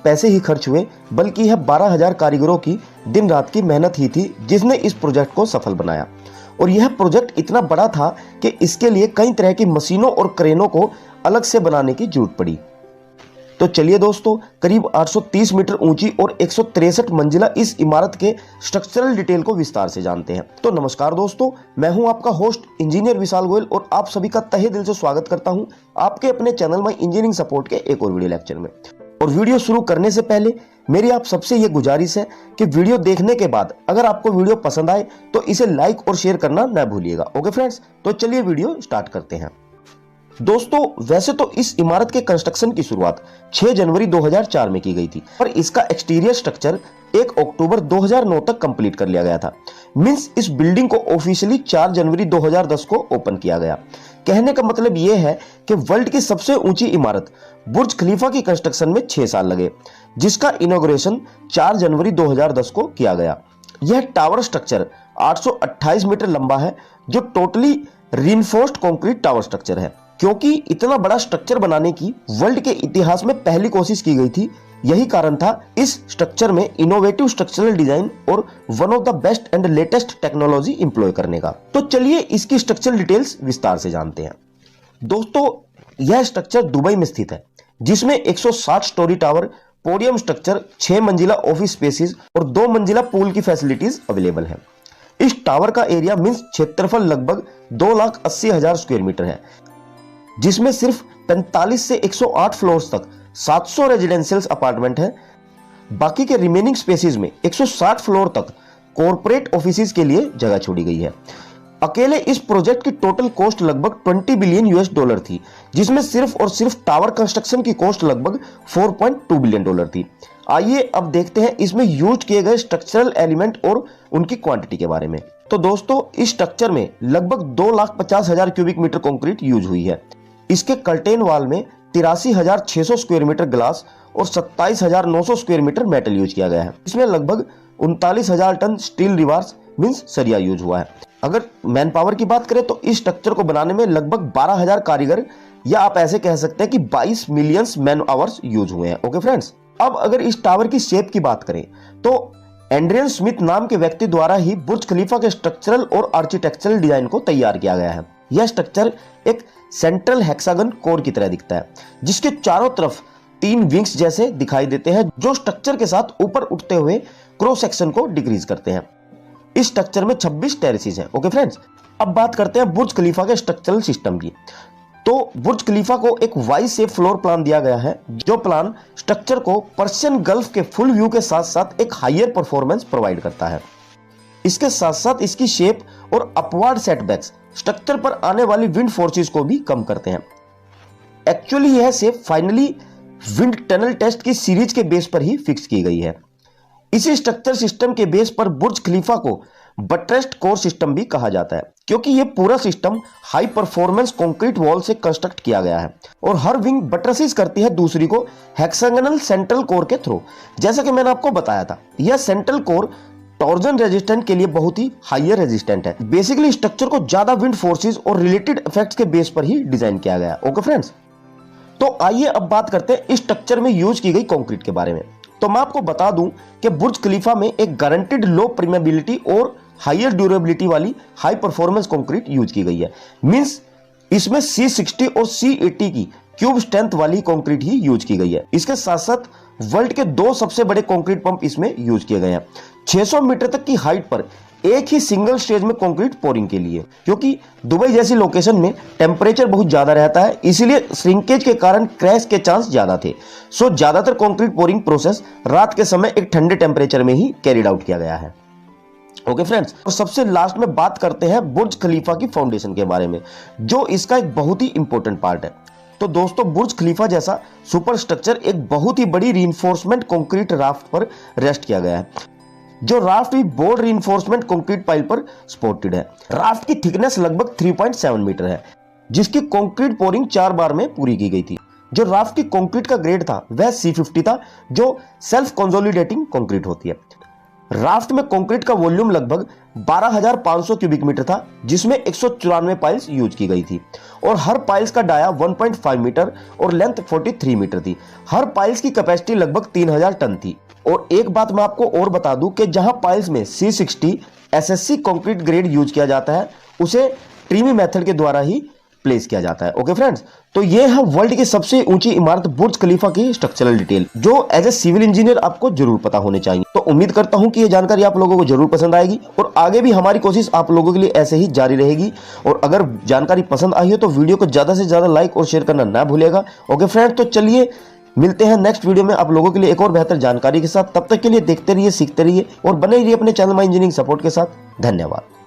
पैसे ही खर्च हुए, बल्कि यह 12,000 कारीगरों की दिन रात की मेहनत ही थी जिसने इस प्रोजेक्ट को सफल बनाया। और यह प्रोजेक्ट इतना बड़ा था कि इसके लिए कई तरह की मशीनों और क्रेनों को अलग से बनाने की जरूरत पड़ी। तो चलिए दोस्तों, करीब 830 मीटर ऊंची और 163 मंजिला इस इमारत के स्ट्रक्चरल डिटेल को विस्तार से जानते हैं। तो नमस्कार दोस्तों, मैं हूं आपका होस्ट इंजीनियर विशाल गोयल और आप सभी का तहे दिल से स्वागत करता हूं आपके अपने चैनल में इंजीनियरिंग सपोर्ट के एक और वीडियो लेक्चर में। और वीडियो शुरू करने से पहले मेरी आप सबसे यह गुजारिश है कि वीडियो देखने के बाद अगर आपको वीडियो पसंद आए तो इसे लाइक और शेयर करना न भूलिएगा। ओके फ्रेंड्स, तो चलिए वीडियो स्टार्ट करते हैं। दोस्तों, वैसे तो इस इमारत के कंस्ट्रक्शन की शुरुआत 6 जनवरी 2004 में की गई थी, पर इसका एक्सटीरियर स्ट्रक्चर 1 अक्टूबर 2009 तक कंप्लीट कर लिया गया था। मींस इस बिल्डिंग को ऑफिशियली 4 जनवरी 2010 को ओपन किया गया। कहने का मतलब यह है कि वर्ल्ड की सबसे ऊंची इमारत बुर्ज खलीफा की कंस्ट्रक्शन में 6 साल लगे, जिसका इनॉग्रेशन 4 जनवरी 2010 को किया गया। यह टावर स्ट्रक्चर 828 मीटर लंबा है, जो totally reinforced concrete tower structure है। क्योंकि इतना बड़ा स्ट्रक्चर बनाने की वर्ल्ड के इतिहास में पहली कोशिश की गई थी, यही कारण था इस स्ट्रक्चर में इनोवेटिव स्ट्रक्चरल डिजाइन और one of the best and latest technology employ करने का। तो चलिए इसकी स्ट्रक्चरल डिटेल्स विस्तार से जानते हैं। दोस्तों, यह स्ट्रक्चर दुबई में स्थित है, जिसमें 160 स्टोरी टावर, पोडियम स्ट्रक्चर, 6 मंजिला ऑफिस स्पेसिस और 2 मंजिला पूल की फैसिलिटीज अवेलेबल है। इस टावर का एरिया मींस क्षेत्रफल लगभग 2,80,000 स्क्वायर मीटर है, जिसमें सिर्फ 45 से 108 फ्लोर्स तक 700 रेजिडेंशियल अपार्टमेंट है। बाकी के रिमेनिंग स्पेसिस में 160 फ्लोर तक कॉर्पोरेट ऑफिसेज के लिए जगह छोड़ी गई है। अकेले इस प्रोजेक्ट की टोटल कॉस्ट लगभग $20 बिलियन थी, जिसमें सिर्फ और सिर्फ टावर कंस्ट्रक्शन की कॉस्ट लगभग $4.2 बिलियन थी। आइए अब देखते हैं इसमें यूज किए गए स्ट्रक्चरल एलिमेंट और उनकी क्वांटिटी के बारे में। तो दोस्तों, इस स्ट्रक्चर में लगभग 2,50,000 क्यूबिक मीटर कंक्रीट यूज हुई है। इसके कर्टेन वॉल में 83,600 स्क्वायर मीटर ग्लास और 27,900 स्क्वायर मीटर मेटल यूज किया गया है। इसमें लगभग 39,000 टन स्टील रिबार्स मींस सरिया यूज हुआ है। अगर मैन पावर की बात करें तो इस स्ट्रक्चर को बनाने में लगभग 12,000 कारीगर, या आप ऐसे कह सकते हैं कि 22 मिलियन मैन आवर्स यूज हुए हैं। ओके फ्रेंड्स, अब अगर इस टावर की शेप की बात करें तो एंड्रियन स्मिथ नाम के व्यक्ति द्वारा ही बुर्ज खलीफा के स्ट्रक्चरल और आर्किटेक्चरल डिजाइन को तैयार किया गया है। यह स्ट्रक्चर एक सेंट्रल हेक्सागन कोर की तरह दिखता है, जिसके चारों तरफ 3 विंग्स जैसे दिखाई देते हैं, जो स्ट्रक्चर के साथ ऊपर उठते हुए क्रॉस सेक्शन को डिक्रीज करते हैं। इस स्ट्रक्चर में 26 टेरेसेस हैं। ओके फ्रेंड्स, अब बात करते हैं बुर्ज खलीफा के स्ट्रक्चरल सिस्टम की। तो बुर्ज खलीफा को एक वाई शेप फ्लोर प्लान दिया गया है, जो प्लान स्ट्रक्चर को पर्शियन गल्फ के फुल व्यू के साथ साथ एक हायर परफॉर्मेंस प्रोवाइड करता है। इसके साथ साथ इसकी शेप और अपवर्ड सेटबैक्स स्ट्रक्चर पर आने वाली विंड फोर्सेस को भी कम करते हैं। एक्चुअली यह shape finally wind tunnel test की सीरीज के बेस पर ही फिक्स की गई है। इसी स्ट्रक्चर सिस्टम के बेस पर बुर्ज खलीफा को बट्रेस्ड कोर सिस्टम भी कहा जाता है, क्योंकि यह पूरा system high performance concrete wall से कंस्ट्रक्ट किया गया है और हर विंग बट्रेसिस करती है दूसरी को हेक्सागोनल सेंट्रल कोर के थ्रू। जैसा कि मैंने आपको बताया था, यह सेंट्रल कोर टॉर्जन रेजिस्टेंट के लिए बहुत ही हायर रेजिस्टेंट है। बेसिकली स्ट्रक्चर को ज्यादा विंड फोर्सेस और रिलेटेड इफेक्ट्स के बेस पर ही डिजाइन किया गया। ओके फ्रेंड्स, तो आइए अब बात करते हैं इस स्ट्रक्चर में यूज की गई कंक्रीट के बारे में। तो मैं आपको बता दूं कि बुर्ज खलीफा में एक गारंटीड लो परमेबिलिटी और हायर ड्यूरेबिलिटी वाली हाई परफॉर्मेंस कंक्रीट यूज की गई है। मींस इसमें C60 और C80 की क्यूब स्ट्रेंथ वाली कंक्रीट ही यूज की गई है। इसके साथ साथ वर्ल्ड के 2 सबसे बड़े कंक्रीट पंप इसमें यूज किए गए हैं, 600 मीटर तक की हाइट पर एक ही सिंगल स्टेज में कंक्रीट पोरिंग के लिए। क्योंकि दुबई जैसी लोकेशन में टेम्परेचर बहुत ज्यादा रहता है, इसीलिए श्रिंकेज के कारण क्रैश के चांस ज्यादा थे। सो ज्यादातर कंक्रीट पोरिंग प्रोसेस रात के समय एक ठंडे टेम्परेचर में ही कैरिड आउट किया गया है। ओके फ्रेंड्स, और सबसे लास्ट में बात करते हैं बुर्ज खलीफा की फाउंडेशन के बारे में, जो इसका एक बहुत ही इंपॉर्टेंट पार्ट है। तो दोस्तों, बुर्ज खलीफा जैसा सुपर स्ट्रक्चर एक बहुत ही बड़ी रीइंफोर्समेंट कंक्रीट राफ्ट पर रेस्ट किया गया है, जो राफ्ट भी बोर्ड रीइंफोर्समेंट कंक्रीट पाइल पर सपोर्टेड है। राफ्ट की थिकनेस लगभग 3.7 मीटर है, जिसकी कंक्रीट पोरिंग 4 बार में पूरी की गई थी। जो राफ्ट की कंक्रीट का ग्रेड था वह C50 था, जो सेल्फ कंसोलिडेटिंग कंक्रीट होती है। राफ्ट में कंक्रीट का वॉल्यूम लगभग 12,500 क्यूबिक मीटर था, जिसमें 194 पाइल्स यूज की गई थी और हर पाइल्स का डाया 1.5 मीटर और लेंथ 43 मीटर थी। हर पाइल्स की कैपेसिटी लगभग 3000 टन थी। और एक बात मैं आपको और बता दूं कि जहां पाइल्स में C60 SSC concrete grade use किया जाता है, उसे ट्रीमी मेथड के द्वारा ही प्लेस किया जाता है। ओके फ्रेंड्स, तो ये है वर्ल्ड की सबसे ऊंची इमारत बुर्ज खलीफा की स्ट्रक्चरल डिटेल, जो एज ए सिविल इंजीनियर आपको जरूर पता होने चाहिए। तो उम्मीद करता हूं कि ये जानकारी आप लोगों को जरूर पसंद आएगी और आगे भी हमारी कोशिश आप लोगों के लिए ऐसे ही जारी रहेगी। और अगर जानकारी पसंद आई हो तो वीडियो को ज्यादा से ज्यादा लाइक और शेयर करना ना भूलिएगा। ओके फ्रेंड्स, तो चलिए मिलते हैं नेक्स्ट वीडियो में आप लोगों के लिए एक और बेहतर जानकारी के साथ। तब तक के लिए देखते रहिए, सीखते रहिए और बने रहिए अपने चैनल माय इंजीनियरिंग सपोर्ट के साथ। धन्यवाद।